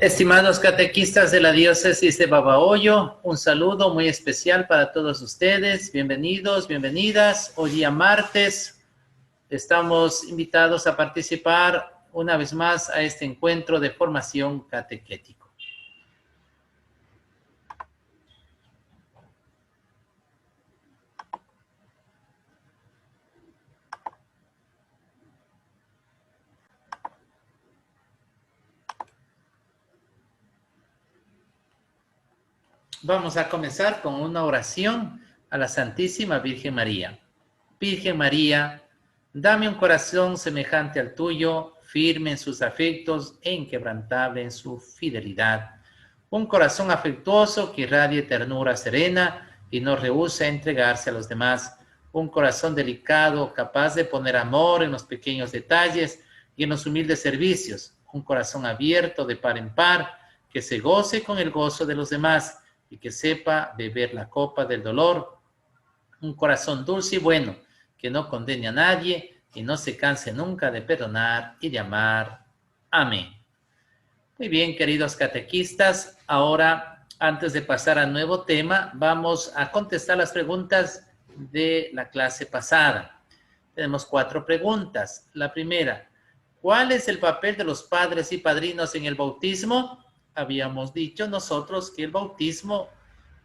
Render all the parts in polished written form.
Estimados catequistas de la diócesis de Babahoyo, un saludo muy especial para todos ustedes. Bienvenidos, bienvenidas. Hoy día martes estamos invitados a participar una vez más a este encuentro de formación catequético. Vamos a comenzar con una oración a la Santísima Virgen María. Virgen María, dame un corazón semejante al tuyo, firme en sus afectos e inquebrantable en su fidelidad. Un corazón afectuoso que irradie ternura serena y no rehúsa entregarse a los demás. Un corazón delicado, capaz de poner amor en los pequeños detalles y en los humildes servicios. Un corazón abierto de par en par, que se goce con el gozo de los demás y que sepa beber la copa del dolor. Un corazón dulce y bueno, que no condene a nadie y no se canse nunca de perdonar y de amar. Amén. Muy bien, queridos catequistas, ahora, antes de pasar al nuevo tema, vamos a contestar las preguntas de la clase pasada. Tenemos 4 preguntas. La primera, ¿cuál es el papel de los padres y padrinos en el bautismo? Habíamos dicho nosotros que el bautismo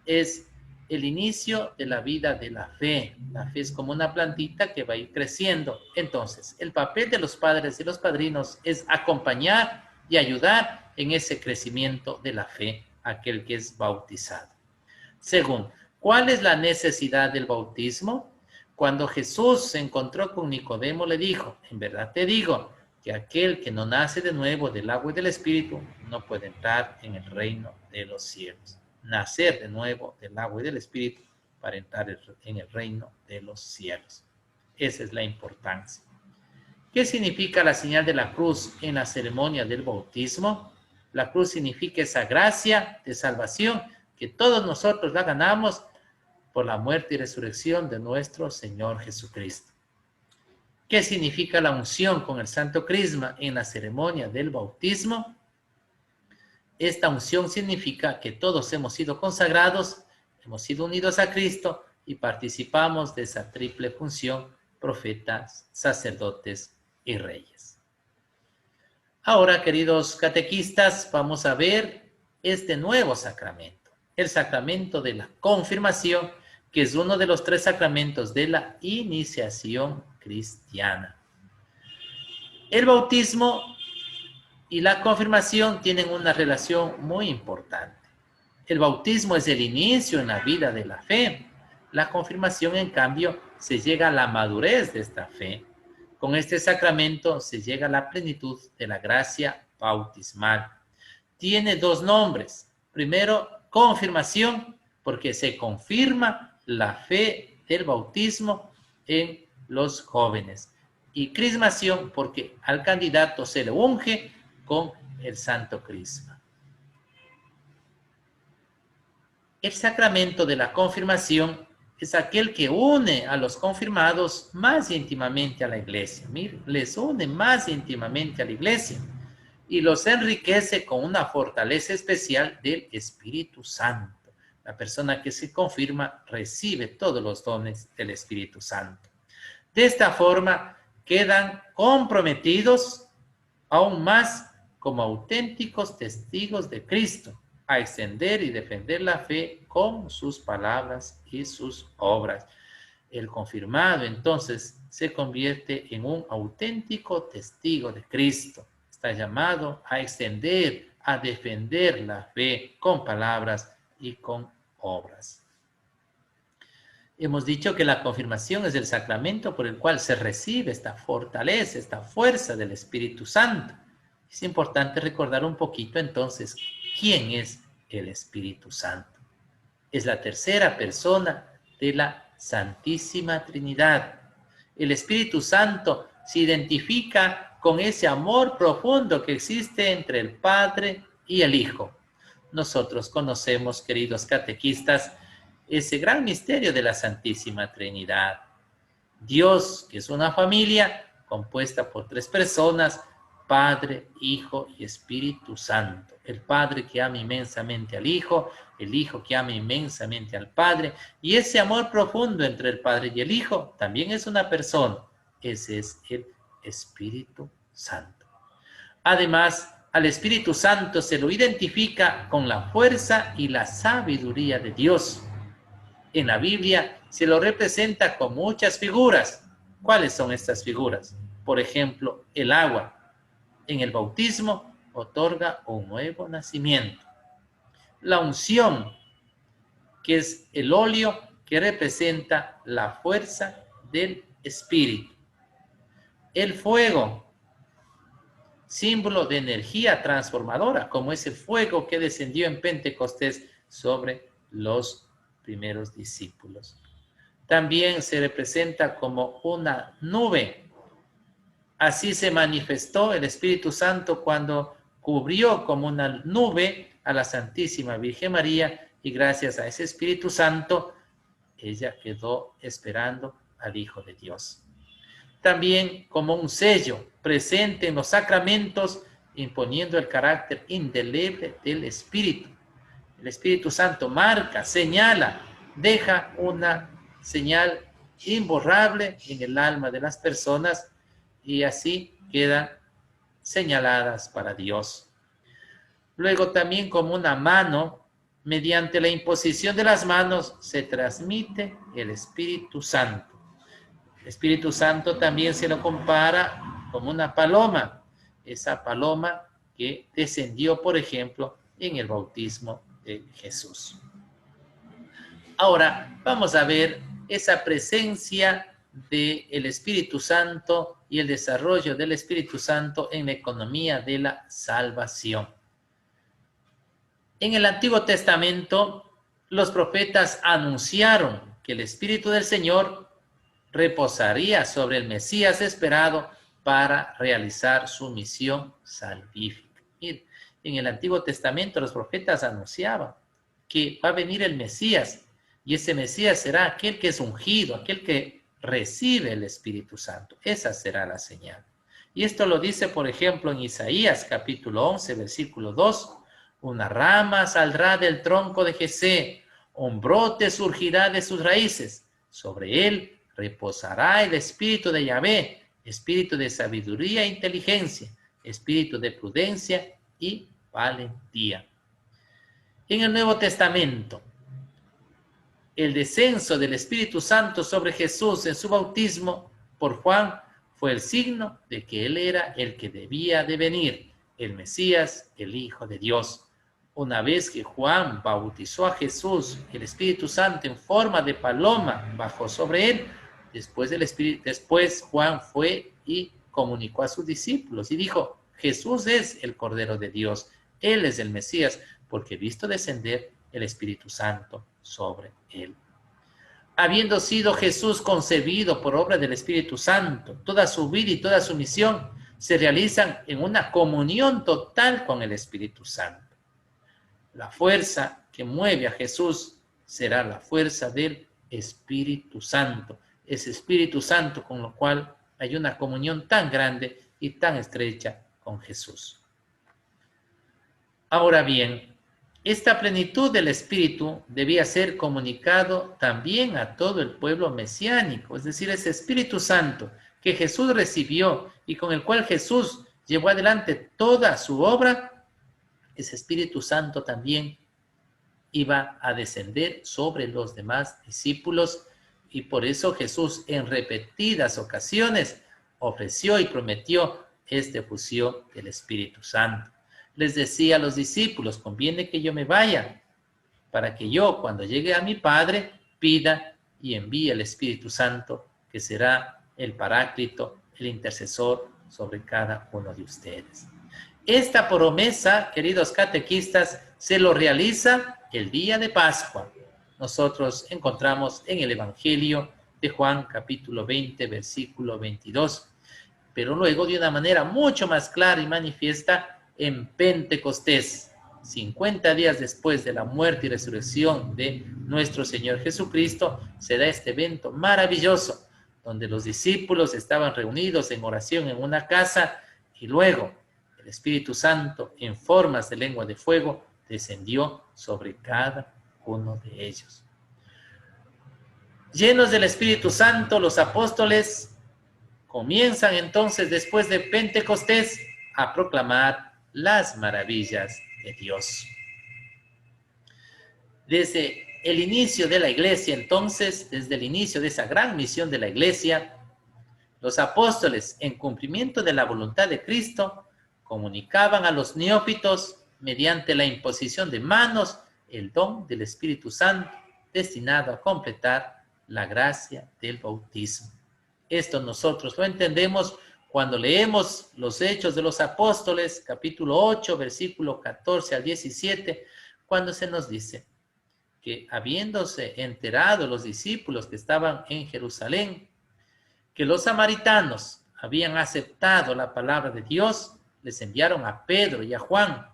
es el inicio de la vida de la fe. La fe es como una plantita que va a ir creciendo. Entonces, el papel de los padres y los padrinos es acompañar y ayudar en ese crecimiento de la fe, aquel que es bautizado. Segundo, ¿cuál es la necesidad del bautismo? Cuando Jesús se encontró con Nicodemo, le dijo, en verdad te digo, que aquel que no nace de nuevo del agua y del Espíritu no puede entrar en el reino de los cielos. Nacer de nuevo del agua y del Espíritu para entrar en el reino de los cielos. Esa es la importancia. ¿Qué significa la señal de la cruz en la ceremonia del bautismo? La cruz significa esa gracia de salvación que todos nosotros la ganamos por la muerte y resurrección de nuestro Señor Jesucristo. ¿Qué significa la unción con el Santo Crisma en la ceremonia del bautismo? Esta unción significa que todos hemos sido consagrados, hemos sido unidos a Cristo y participamos de esa triple función, profetas, sacerdotes y reyes. Ahora, queridos catequistas, vamos a ver este nuevo sacramento, el sacramento de la confirmación, que es uno de los 3 sacramentos de la iniciación cristiana. El bautismo y la confirmación tienen una relación muy importante. El bautismo es el inicio en la vida de la fe. La confirmación, en cambio, se llega a la madurez de esta fe. Con este sacramento se llega a la plenitud de la gracia bautismal. Tiene 2 nombres. Primero, confirmación, porque se confirma la fe del bautismo en los jóvenes. Y crismación, porque al candidato se le unge con el Santo Crisma. El sacramento de la confirmación es aquel que une a los confirmados más íntimamente a la iglesia. Miren, les une más íntimamente a la iglesia y los enriquece con una fortaleza especial del Espíritu Santo. La persona que se confirma recibe todos los dones del Espíritu Santo. De esta forma quedan comprometidos aún más como auténticos testigos de Cristo, a extender y defender la fe con sus palabras y sus obras. El confirmado entonces se convierte en un auténtico testigo de Cristo. Está llamado a extender, a defender la fe con palabras y con obras. Hemos dicho que la confirmación es el sacramento por el cual se recibe esta fortaleza, esta fuerza del Espíritu Santo. Es importante recordar un poquito entonces quién es el Espíritu Santo. Es la tercera persona de la Santísima Trinidad. El Espíritu Santo se identifica con ese amor profundo que existe entre el Padre y el Hijo. Nosotros conocemos, queridos catequistas, ese gran misterio de la Santísima Trinidad. Dios, que es una familia compuesta por 3 personas, Padre, Hijo y Espíritu Santo. El Padre que ama inmensamente al Hijo, el Hijo que ama inmensamente al Padre, y ese amor profundo entre el Padre y el Hijo también es una persona. Ese es el Espíritu Santo. Además, al Espíritu Santo se lo identifica con la fuerza y la sabiduría de Dios. En la Biblia se lo representa con muchas figuras. ¿Cuáles son estas figuras? Por ejemplo, el agua. En el bautismo otorga un nuevo nacimiento. La unción, que es el óleo que representa la fuerza del Espíritu. El fuego, símbolo de energía transformadora, como ese fuego que descendió en Pentecostés sobre los primeros discípulos. También se representa como una nube. Así se manifestó el Espíritu Santo cuando cubrió como una nube a la Santísima Virgen María, y gracias a ese Espíritu Santo, ella quedó esperando al Hijo de Dios. También como un sello presente en los sacramentos, imponiendo el carácter indeleble del Espíritu. El Espíritu Santo marca, señala, deja una señal imborrable en el alma de las personas, y así quedan señaladas para Dios. Luego también como una mano, mediante la imposición de las manos se transmite el Espíritu Santo. El Espíritu Santo también se lo compara como una paloma, esa paloma que descendió, por ejemplo, en el bautismo de Jesús. Ahora vamos a ver esa presencia del Espíritu Santo y el desarrollo del Espíritu Santo en la economía de la salvación. En el Antiguo Testamento, los profetas anunciaron que el Espíritu del Señor reposaría sobre el Mesías esperado para realizar su misión salvífica. Miren, en el Antiguo Testamento los profetas anunciaban que va a venir el Mesías, y ese Mesías será aquel que es ungido, aquel que recibe el Espíritu Santo. Esa será la señal. Y esto lo dice, por ejemplo, en Isaías capítulo 11, versículo 2. Una rama saldrá del tronco de Jesé, un brote surgirá de sus raíces. Sobre él reposará el espíritu de Yahvé, espíritu de sabiduría e inteligencia, espíritu de prudencia y valentía. En el Nuevo Testamento, el descenso del Espíritu Santo sobre Jesús en su bautismo por Juan fue el signo de que él era el que debía de venir, el Mesías, el Hijo de Dios. Una vez que Juan bautizó a Jesús, el Espíritu Santo en forma de paloma bajó sobre él. Después Juan fue y comunicó a sus discípulos y dijo: Jesús es el Cordero de Dios, él es el Mesías, porque he visto descender el Espíritu Santo sobre él. Habiendo sido Jesús concebido por obra del Espíritu Santo, toda su vida y toda su misión se realizan en una comunión total con el Espíritu Santo. La fuerza que mueve a Jesús será la fuerza del Espíritu Santo. Ese Espíritu Santo con lo cual hay una comunión tan grande y tan estrecha con Jesús. Ahora bien, esta plenitud del Espíritu debía ser comunicado también a todo el pueblo mesiánico, es decir, ese Espíritu Santo que Jesús recibió y con el cual Jesús llevó adelante toda su obra. Ese Espíritu Santo también iba a descender sobre los demás discípulos, y por eso Jesús en repetidas ocasiones ofreció y prometió esta efusión del Espíritu Santo. Les decía a los discípulos: conviene que yo me vaya, para que yo, cuando llegue a mi Padre, pida y envíe el Espíritu Santo, que será el Paráclito, el intercesor sobre cada uno de ustedes. Esta promesa, queridos catequistas, se lo realiza el día de Pascua. Nosotros encontramos en el Evangelio de Juan, capítulo 20, versículo 22. Pero luego, de una manera mucho más clara y manifiesta, en Pentecostés, 50 días después de la muerte y resurrección de nuestro Señor Jesucristo, se da este evento maravilloso, donde los discípulos estaban reunidos en oración en una casa, y luego el Espíritu Santo en formas de lengua de fuego descendió sobre cada uno de ellos. Llenos del Espíritu Santo, los apóstoles comienzan entonces, después de Pentecostés, a proclamar las maravillas de Dios. Desde el inicio de la iglesia, entonces, desde el inicio de esa gran misión de la iglesia, los apóstoles, en cumplimiento de la voluntad de Cristo, comunicaban a los neófitos, mediante la imposición de manos, el don del Espíritu Santo, destinado a completar la gracia del bautismo. Esto nosotros lo entendemos cuando leemos los Hechos de los Apóstoles, capítulo 8, versículo 14 al 17, cuando se nos dice que habiéndose enterado los discípulos que estaban en Jerusalén, que los samaritanos habían aceptado la palabra de Dios, les enviaron a Pedro y a Juan.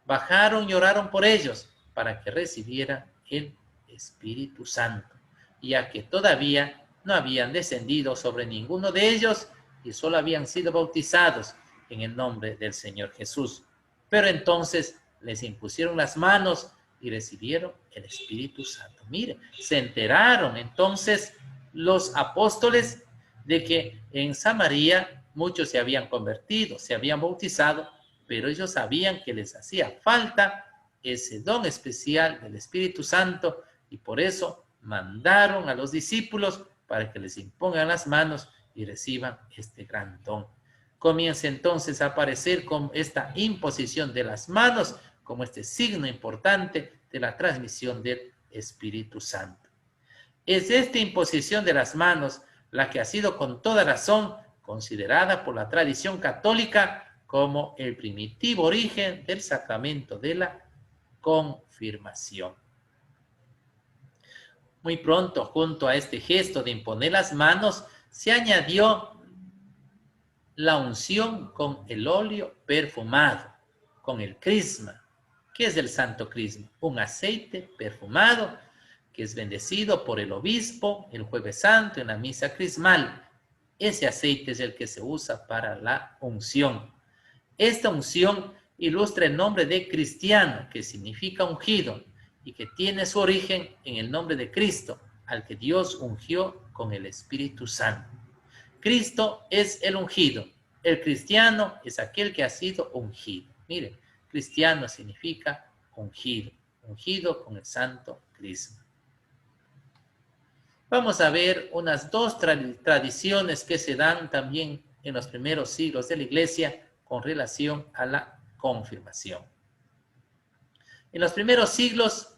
Bajaron y oraron por ellos para que recibieran el Espíritu Santo, ya que todavía no habían descendido sobre ninguno de ellos y solo habían sido bautizados en el nombre del Señor Jesús. Pero entonces les impusieron las manos y recibieron el Espíritu Santo. Mire, se enteraron entonces los apóstoles de que en Samaria muchos se habían convertido, se habían bautizado, pero ellos sabían que les hacía falta ese don especial del Espíritu Santo y por eso mandaron a los discípulos para que les impongan las manos y reciban este gran don. Comienza entonces a aparecer con esta imposición de las manos como este signo importante de la transmisión del Espíritu Santo. Es esta imposición de las manos la que ha sido con toda razón considerada por la tradición católica como el primitivo origen del sacramento de la confirmación. Muy pronto, junto a este gesto de imponer las manos, se añadió la unción con el óleo perfumado, con el crisma. ¿Qué es el santo crisma? Un aceite perfumado que es bendecido por el obispo el jueves santo en la misa crismal. Ese aceite es el que se usa para la unción. Esta unción ilustra el nombre de cristiano, que significa ungido, y que tiene su origen en el nombre de Cristo, al que Dios ungió con el Espíritu Santo. Cristo es el ungido. El cristiano es aquel que ha sido ungido. Mire, cristiano significa ungido, ungido con el santo crisma. Vamos a ver unas dos tradiciones que se dan también en los primeros siglos de la iglesia con relación a la confirmación. En los primeros siglos,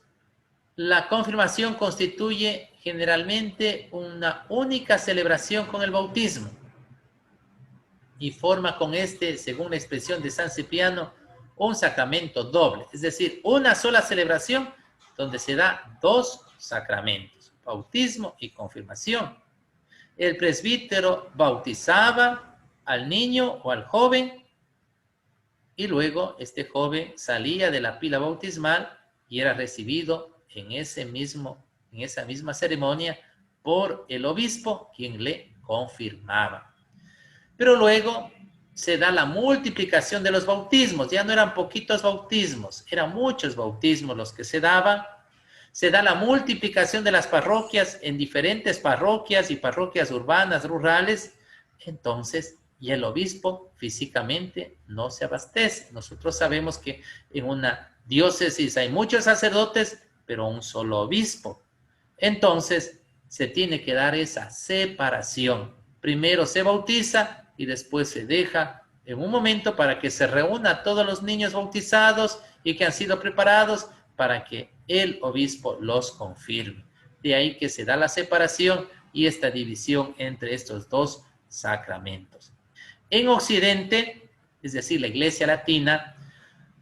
la confirmación constituye generalmente una única celebración con el bautismo y forma con este, según la expresión de San Cipriano, un sacramento doble, es decir, una sola celebración donde se da dos sacramentos, bautismo y confirmación. El presbítero bautizaba al niño o al joven y luego este joven salía de la pila bautismal y era recibido en esa misma ceremonia por el obispo, quien le confirmaba. Pero luego se da la multiplicación de los bautismos. Ya no eran poquitos bautismos, eran muchos bautismos los que se daban. Se da la multiplicación de las parroquias en diferentes parroquias y parroquias urbanas, rurales. Entonces, y el obispo físicamente no se abastece. Nosotros sabemos que en una diócesis hay muchos sacerdotes, pero un solo obispo. Entonces, se tiene que dar esa separación. Primero se bautiza y después se deja en un momento para que se reúnan todos los niños bautizados y que han sido preparados para que el obispo los confirme. De ahí que se da la separación y esta división entre estos dos sacramentos. En Occidente, es decir, la Iglesia Latina,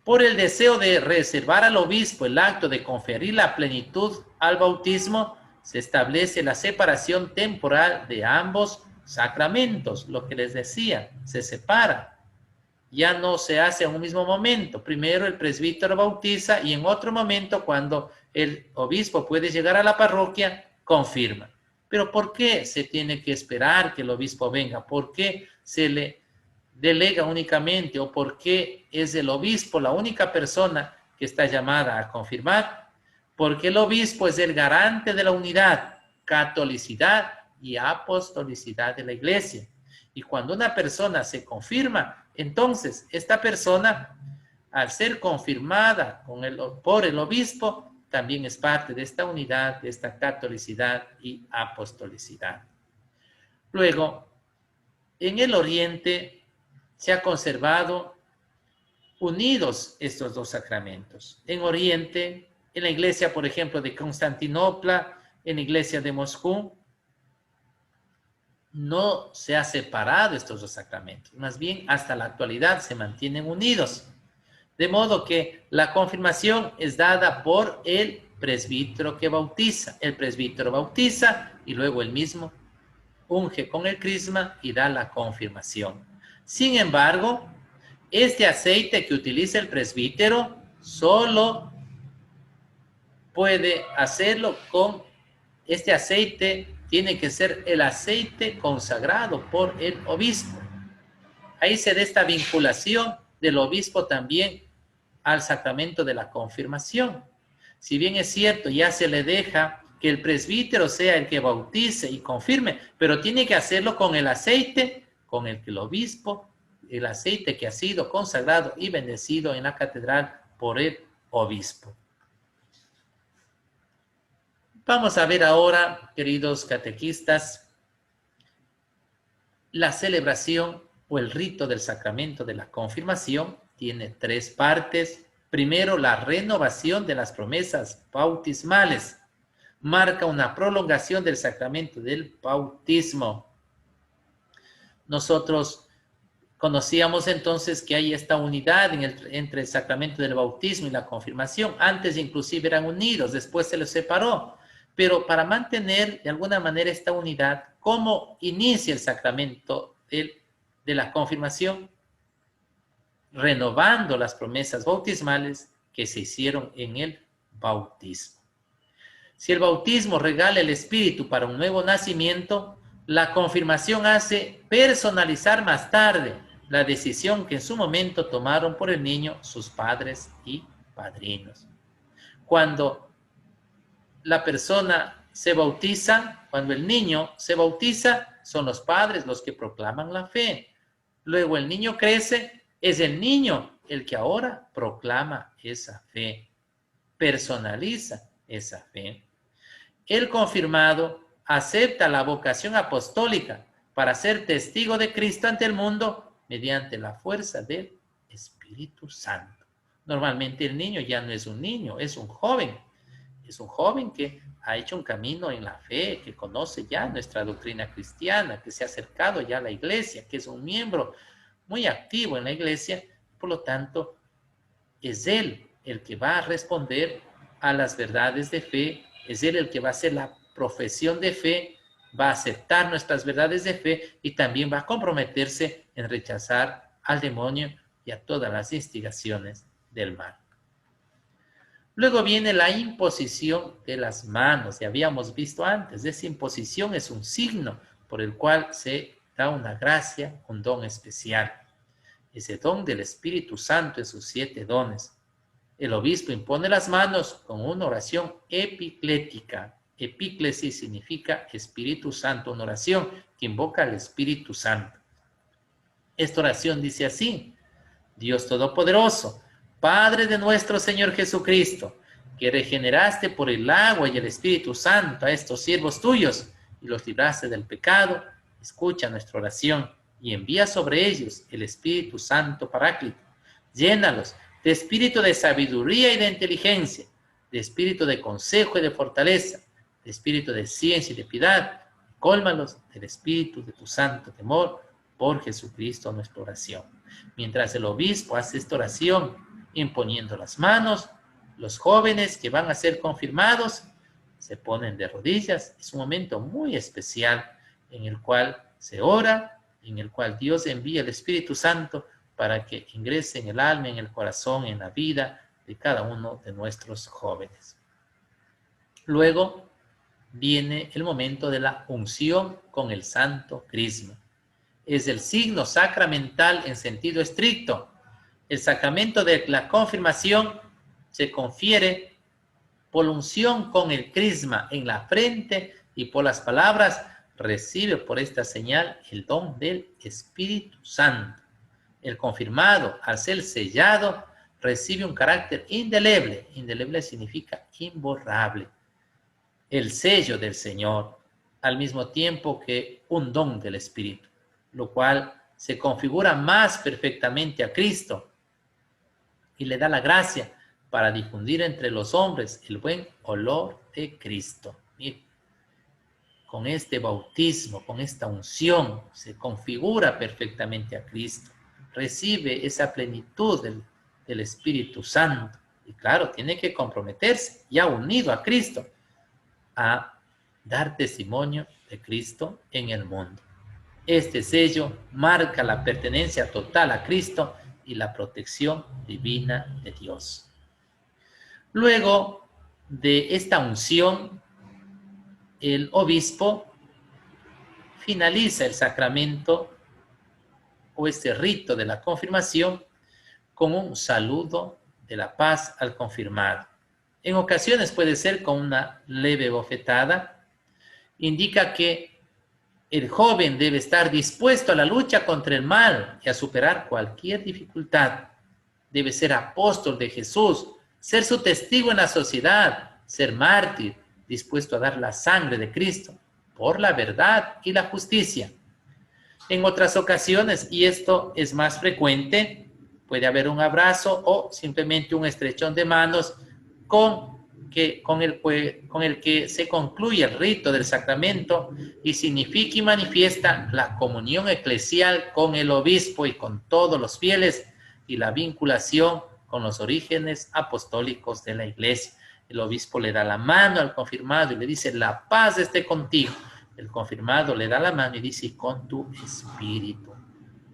por el deseo de reservar al obispo el acto de conferir la plenitud al bautismo, se establece la separación temporal de ambos sacramentos. Lo que les decía, se separa. Ya no se hace en un mismo momento. Primero el presbítero bautiza y en otro momento, cuando el obispo puede llegar a la parroquia, confirma. Pero ¿por qué se tiene que esperar que el obispo venga? ¿Por qué se le delega únicamente o por qué es el obispo la única persona que está llamada a confirmar? Porque el obispo es el garante de la unidad, catolicidad y apostolicidad de la iglesia. Y cuando una persona se confirma, entonces esta persona, al ser confirmada por el obispo, también es parte de esta unidad, de esta catolicidad y apostolicidad. Luego, en el Oriente se ha conservado unidos estos dos sacramentos. En Oriente, en la iglesia, por ejemplo, de Constantinopla, en la iglesia de Moscú, no se ha separado estos dos sacramentos. Más bien, hasta la actualidad se mantienen unidos. De modo que la confirmación es dada por el presbítero que bautiza. El presbítero bautiza y luego él mismo unge con el crisma y da la confirmación. Sin embargo, este aceite que utiliza el presbítero solo puede hacerlo con este aceite, tiene que ser el aceite consagrado por el obispo. Ahí se da esta vinculación del obispo también al sacramento de la confirmación. Si bien es cierto, ya se le deja que el presbítero sea el que bautice y confirme, pero tiene que hacerlo con el aceite con el que el obispo, el aceite que ha sido consagrado y bendecido en la catedral por el obispo. Vamos a ver ahora, queridos catequistas, la celebración o el rito del sacramento de la confirmación. Tiene tres partes. Primero, la renovación de las promesas bautismales. Marca una prolongación del sacramento del bautismo. Nosotros conocíamos entonces que hay esta unidad entre el sacramento del bautismo y la confirmación. Antes inclusive eran unidos, después se los separó. Pero para mantener de alguna manera esta unidad, ¿cómo inicia el sacramento de la confirmación? Renovando las promesas bautismales que se hicieron en el bautismo. Si el bautismo regala el Espíritu para un nuevo nacimiento, la confirmación hace personalizar más tarde la decisión que en su momento tomaron por el niño sus padres y padrinos. Cuando la persona se bautiza, cuando el niño se bautiza, son los padres los que proclaman la fe. Luego el niño crece, es el niño el que ahora proclama esa fe, personaliza esa fe. El confirmado acepta la vocación apostólica para ser testigo de Cristo ante el mundo mediante la fuerza del Espíritu Santo. Normalmente el niño ya no es un niño, es un joven. Es un joven que ha hecho un camino en la fe, que conoce ya nuestra doctrina cristiana, que se ha acercado ya a la iglesia, que es un miembro muy activo en la iglesia. Por lo tanto, es él el que va a responder a las verdades de fe, es él el que va a hacer la profesión de fe, va a aceptar nuestras verdades de fe y también va a comprometerse en rechazar al demonio y a todas las instigaciones del mal. Luego viene la imposición de las manos, ya habíamos visto antes, esa imposición es un signo por el cual se da una gracia, un don especial. Ese don del Espíritu Santo en sus 7 dones. El obispo impone las manos con una oración epiclética. Epíclesis significa Espíritu Santo, una oración que invoca al Espíritu Santo. Esta oración dice así: Dios Todopoderoso, Padre de nuestro Señor Jesucristo, que regeneraste por el agua y el Espíritu Santo a estos siervos tuyos y los libraste del pecado, escucha nuestra oración y envía sobre ellos el Espíritu Santo Paráclito. Llénalos de espíritu de sabiduría y de inteligencia, de espíritu de consejo y de fortaleza, de espíritu de ciencia y de piedad. Cólmalos del espíritu de tu santo temor por Jesucristo nuestra oración. Mientras el obispo hace esta oración imponiendo las manos, los jóvenes que van a ser confirmados se ponen de rodillas. Es un momento muy especial en el cual se ora, en el cual Dios envía el Espíritu Santo para que ingrese en el alma, en el corazón, en la vida de cada uno de nuestros jóvenes. Luego viene el momento de la unción con el santo crisma. Es el signo sacramental en sentido estricto. El sacramento de la confirmación se confiere por unción con el crisma en la frente y por las palabras, recibe por esta señal el don del Espíritu Santo. El confirmado, al ser sellado, recibe un carácter indeleble. Indeleble significa imborrable. El sello del Señor, al mismo tiempo que un don del Espíritu, lo cual se configura más perfectamente a Cristo y le da la gracia para difundir entre los hombres el buen olor de Cristo. Miren, con este bautismo, con esta unción, se configura perfectamente a Cristo. Recibe esa plenitud del Espíritu Santo. Y claro, tiene que comprometerse, ya unido a Cristo, a dar testimonio de Cristo en el mundo. Este sello marca la pertenencia total a Cristo y la protección divina de Dios. Luego de esta unción, el obispo finaliza el sacramento o este rito de la confirmación con un saludo de la paz al confirmado. En ocasiones puede ser con una leve bofetada. Indica que el joven debe estar dispuesto a la lucha contra el mal y a superar cualquier dificultad. Debe ser apóstol de Jesús, ser su testigo en la sociedad, ser mártir, dispuesto a dar la sangre de Cristo por la verdad y la justicia. En otras ocasiones, y esto es más frecuente, puede haber un abrazo o simplemente un estrechón de manos con el que se concluye el rito del sacramento y significa y manifiesta la comunión eclesial con el obispo y con todos los fieles y la vinculación con los orígenes apostólicos de la iglesia. El obispo le da la mano al confirmado y le dice, la paz esté contigo. El confirmado le da la mano y dice, con tu espíritu.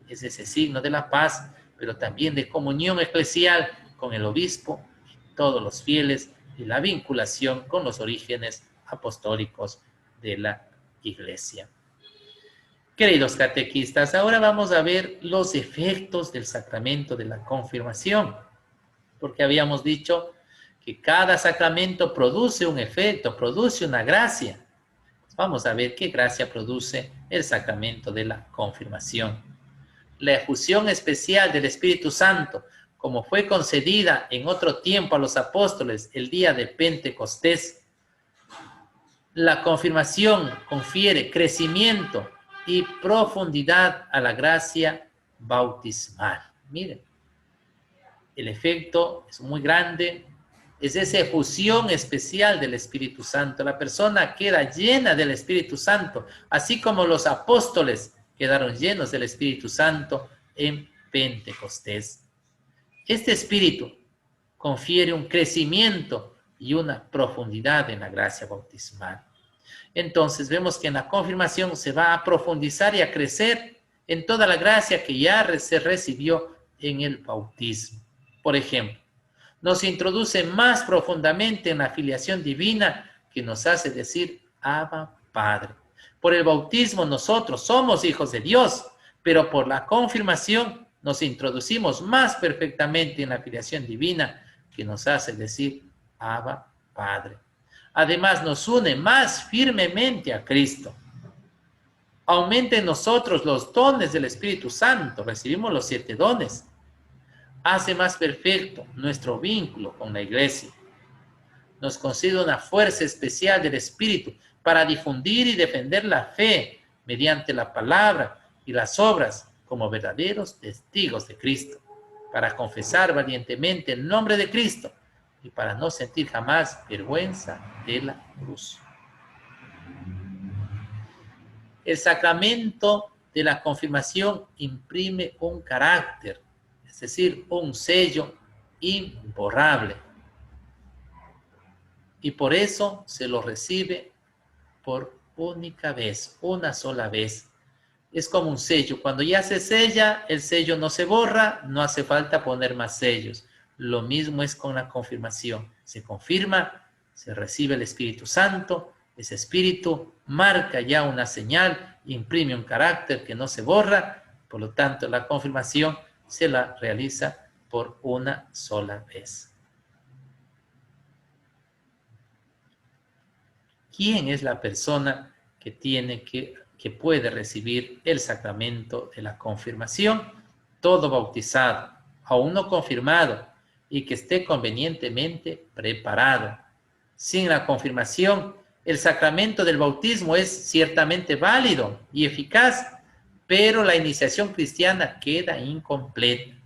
Es ese signo de la paz, pero también de comunión eclesial con el obispo y todos los fieles y la vinculación con los orígenes apostólicos de la iglesia. Queridos catequistas, ahora vamos a ver los efectos del sacramento de la confirmación, porque habíamos dicho que cada sacramento produce un efecto, produce una gracia. Vamos a ver qué gracia produce el sacramento de la confirmación. La efusión especial del Espíritu Santo, como fue concedida en otro tiempo a los apóstoles el día de Pentecostés. La confirmación confiere crecimiento y profundidad a la gracia bautismal. Miren, el efecto es muy grande, es esa efusión especial del Espíritu Santo. La persona queda llena del Espíritu Santo, así como los apóstoles quedaron llenos del Espíritu Santo en Pentecostés. Este Espíritu confiere un crecimiento y una profundidad en la gracia bautismal. Entonces vemos que en la confirmación se va a profundizar y a crecer en toda la gracia que ya se recibió en el bautismo. Por ejemplo, nos introduce más profundamente en la filiación divina que nos hace decir Abba, Padre. Por el bautismo nosotros somos hijos de Dios, pero por la confirmación nos introducimos más perfectamente en la filiación divina que nos hace decir Abba, Padre. Además nos une más firmemente a Cristo. Aumenta en nosotros los dones del Espíritu Santo, recibimos los 7 dones. Hace más perfecto nuestro vínculo con la iglesia. Nos concede una fuerza especial del Espíritu para difundir y defender la fe mediante la palabra y las obras como verdaderos testigos de Cristo, para confesar valientemente el nombre de Cristo y para no sentir jamás vergüenza de la cruz. El sacramento de la confirmación imprime un carácter, es decir, un sello imborrable. Y por eso se lo recibe por única vez, una sola vez. Es como un sello. Cuando ya se sella, el sello no se borra, no hace falta poner más sellos. Lo mismo es con la confirmación. Se confirma, se recibe el Espíritu Santo, ese Espíritu marca ya una señal imprime un carácter que no se borra, por lo tanto la confirmación se la realiza por una sola vez. ¿Quién es la persona que puede recibir el sacramento de la confirmación? Todo bautizado, aún no confirmado, y que esté convenientemente preparado. Sin la confirmación, el sacramento del bautismo es ciertamente válido y eficaz, pero la iniciación cristiana queda incompleta.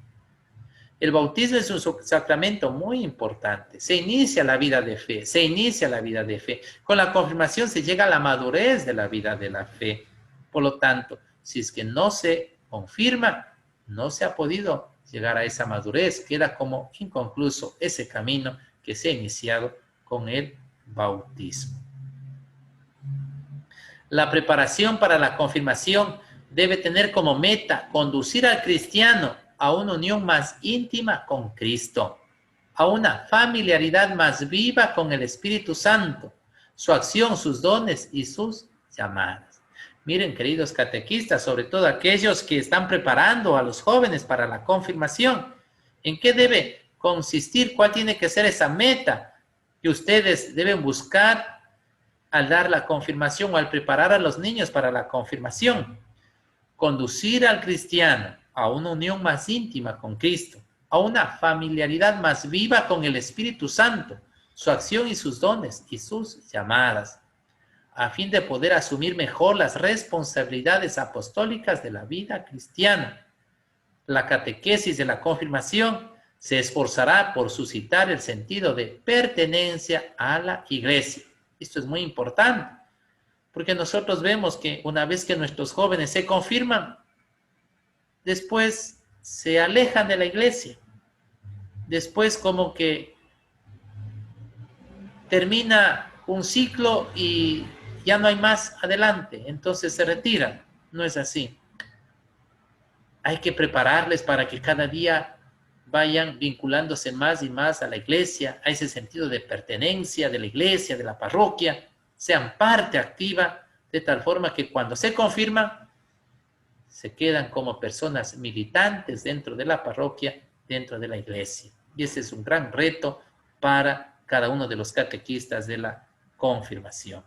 El bautismo es un sacramento muy importante. Se inicia la vida de fe, Con la confirmación se llega a la madurez de la vida de la fe. Por lo tanto, si es que no se confirma, no se ha podido llegar a esa madurez. Queda como inconcluso ese camino que se ha iniciado con el bautismo. La preparación para la confirmación debe tener como meta conducir al cristiano a una unión más íntima con Cristo, a una familiaridad más viva con el Espíritu Santo, su acción, sus dones y sus llamadas. Miren, queridos catequistas, sobre todo aquellos que están preparando a los jóvenes para la confirmación, ¿en qué debe consistir? ¿Cuál tiene que ser esa meta que ustedes deben buscar al dar la confirmación o al preparar a los niños para la confirmación? Conducir al cristiano a una unión más íntima con Cristo, a una familiaridad más viva con el Espíritu Santo, su acción y sus dones y sus llamadas, a fin de poder asumir mejor las responsabilidades apostólicas de la vida cristiana. La catequesis de la confirmación se esforzará por suscitar el sentido de pertenencia a la Iglesia. Esto es muy importante, porque nosotros vemos que una vez que nuestros jóvenes se confirman, después se alejan de la iglesia. Después como que termina un ciclo y ya no hay más adelante, entonces se retiran. No es así. Hay que prepararles para que cada día vayan vinculándose más y más a la iglesia, a ese sentido de pertenencia de la iglesia, de la parroquia, sean parte activa, de tal forma que cuando se confirman, se quedan como personas militantes dentro de la parroquia, dentro de la iglesia. Y ese es un gran reto para cada uno de los catequistas de la confirmación.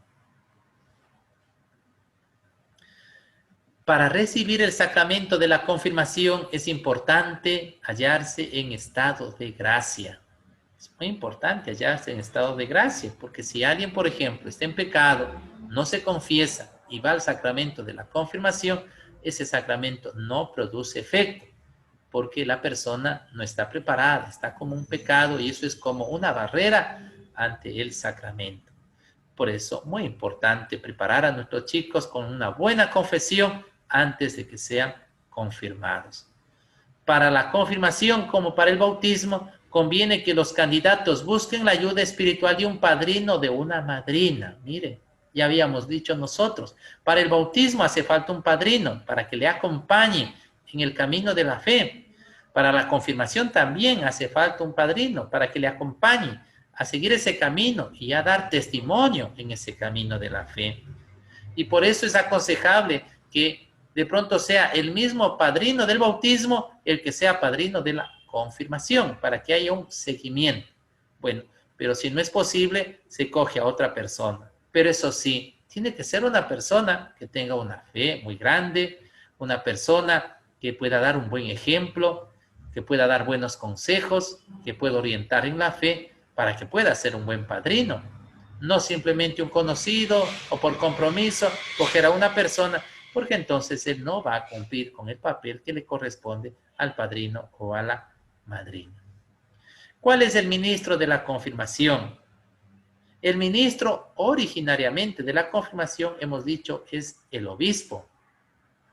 Para recibir el sacramento de la confirmación es importante hallarse en estado de gracia. Es muy importante hallarse en estado de gracia, porque si alguien, por ejemplo, está en pecado, no se confiesa y va al sacramento de la confirmación, ese sacramento no produce efecto, porque la persona no está preparada, está como un pecado y eso es como una barrera ante el sacramento. Por eso, muy importante preparar a nuestros chicos con una buena confesión antes de que sean confirmados. Para la confirmación, como para el bautismo, conviene que los candidatos busquen la ayuda espiritual de un padrino o de una madrina. Mire, ya habíamos dicho nosotros, para el bautismo hace falta un padrino para que le acompañe en el camino de la fe. Para la confirmación también hace falta un padrino para que le acompañe a seguir ese camino y a dar testimonio en ese camino de la fe. Y por eso es aconsejable que de pronto sea el mismo padrino del bautismo el que sea padrino de la confirmación, para que haya un seguimiento. Bueno, pero si no es posible, se coge a otra persona. Pero eso sí, tiene que ser una persona que tenga una fe muy grande, una persona que pueda dar un buen ejemplo, que pueda dar buenos consejos, que pueda orientar en la fe, para que pueda ser un buen padrino. No simplemente un conocido o por compromiso coger a una persona, porque entonces él no va a cumplir con el papel que le corresponde al padrino o a la madrina. ¿Cuál es el ministro de la confirmación? El ministro originariamente de la confirmación, hemos dicho, es el obispo,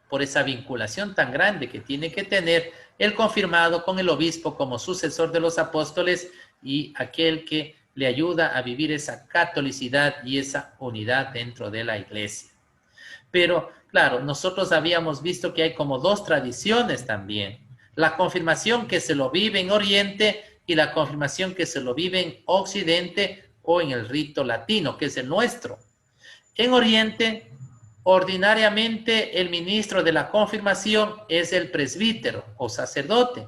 por esa vinculación tan grande que tiene que tener el confirmado con el obispo como sucesor de los apóstoles y aquel que le ayuda a vivir esa catolicidad y esa unidad dentro de la iglesia. Pero, claro, nosotros habíamos visto que hay como dos tradiciones también. La confirmación que se lo vive en Oriente y la confirmación que se lo vive en Occidente o en el rito latino, que es el nuestro. En Oriente Ordinariamente, el ministro de la confirmación es el presbítero o sacerdote,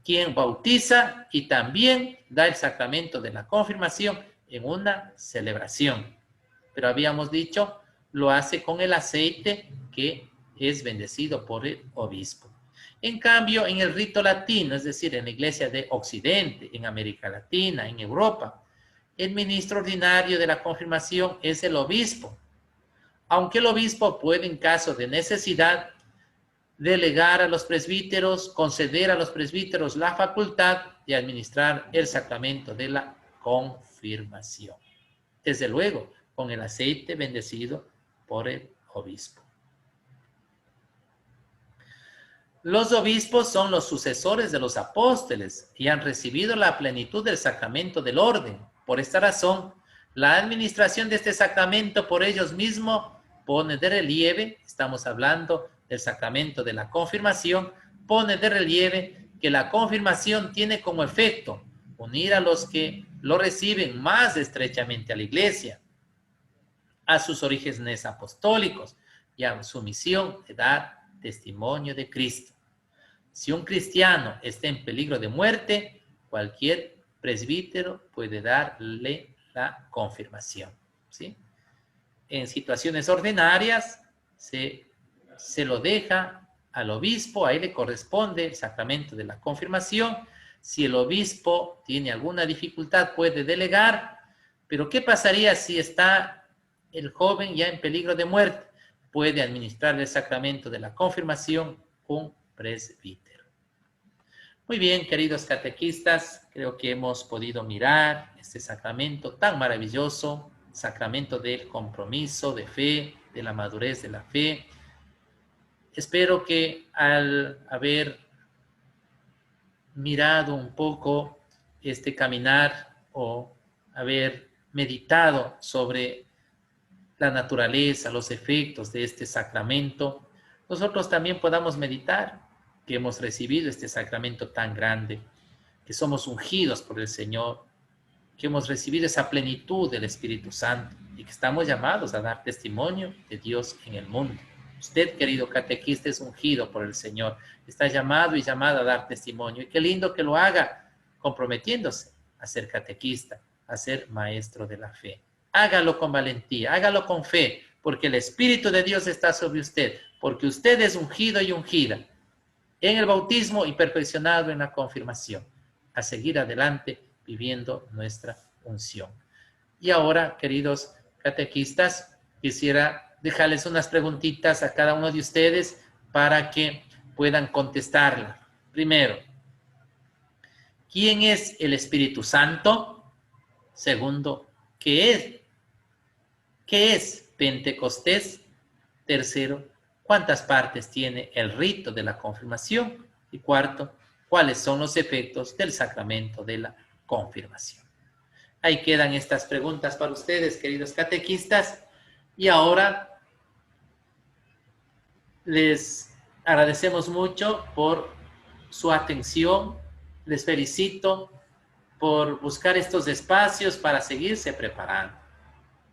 quien bautiza y también da el sacramento de la confirmación en una celebración. Pero habíamos dicho, lo hace con el aceite que es bendecido por el obispo. En cambio, en el rito latino, es decir, en la iglesia de Occidente, en América Latina, en Europa, el ministro ordinario de la confirmación es el obispo, aunque el obispo puede, en caso de necesidad, delegar a los presbíteros, conceder a los presbíteros la facultad de administrar el sacramento de la confirmación. Desde luego, con el aceite bendecido por el obispo. Los obispos son los sucesores de los apóstoles y han recibido la plenitud del sacramento del orden. Por esta razón, la administración de este sacramento por ellos mismos pone de relieve, estamos hablando del sacramento de la confirmación, pone de relieve que la confirmación tiene como efecto unir a los que lo reciben más estrechamente a la iglesia, a sus orígenes apostólicos y a su misión de dar testimonio de Cristo. Si un cristiano está en peligro de muerte, cualquier presbítero puede darle la confirmación, ¿sí? En situaciones ordinarias se lo deja al obispo, ahí le corresponde el sacramento de la confirmación. Si el obispo tiene alguna dificultad, puede delegar, pero ¿qué pasaría si está el joven ya en peligro de muerte? Puede administrar el sacramento de la confirmación un presbítero. Muy bien, queridos catequistas, creo que hemos podido mirar este sacramento tan maravilloso, sacramento del compromiso de fe, de la madurez de la fe. Espero que al haber mirado un poco este caminar o haber meditado sobre la naturaleza, los efectos de este sacramento, nosotros también podamos meditar que hemos recibido este sacramento tan grande, que somos ungidos por el Señor, que hemos recibido esa plenitud del Espíritu Santo y que estamos llamados a dar testimonio de Dios en el mundo. Usted, querido catequista, es ungido por el Señor, está llamado y llamada a dar testimonio, y qué lindo que lo haga comprometiéndose a ser catequista, a ser maestro de la fe. Hágalo con valentía, hágalo con fe, porque el Espíritu de Dios está sobre usted, porque usted es ungido y ungida en el bautismo y perfeccionado en la confirmación, a seguir adelante viviendo nuestra unción. Y ahora, queridos catequistas, quisiera dejarles unas preguntitas a cada uno de ustedes para que puedan contestarla. Primero, ¿quién es el Espíritu Santo? Segundo, ¿qué es Pentecostés? Tercero, ¿cuántas partes tiene el rito de la confirmación? Y cuarto, ¿cuáles son los efectos del sacramento de la confirmación? Ahí quedan estas preguntas para ustedes, queridos catequistas. Y ahora les agradecemos mucho por su atención. Les felicito por buscar estos espacios para seguirse preparando.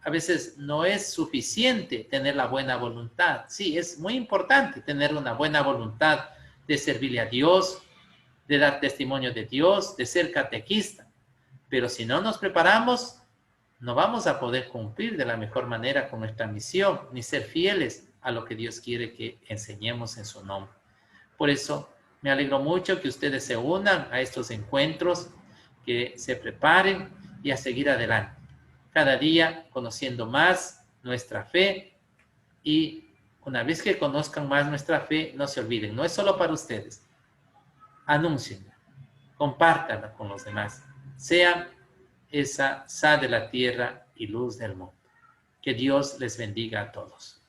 A veces no es suficiente tener la buena voluntad. Sí, es muy importante tener una buena voluntad de servirle a Dios, de dar testimonio de Dios, de ser catequista. Pero si no nos preparamos, no vamos a poder cumplir de la mejor manera con nuestra misión, ni ser fieles a lo que Dios quiere que enseñemos en su nombre. Por eso me alegro mucho que ustedes se unan a estos encuentros, que se preparen y a seguir adelante. Cada día conociendo más nuestra fe, y una vez que conozcan más nuestra fe, no se olviden, no es solo para ustedes. Anúncienla, compártanla con los demás. Sean esa sal de la tierra y luz del mundo. Que Dios les bendiga a todos.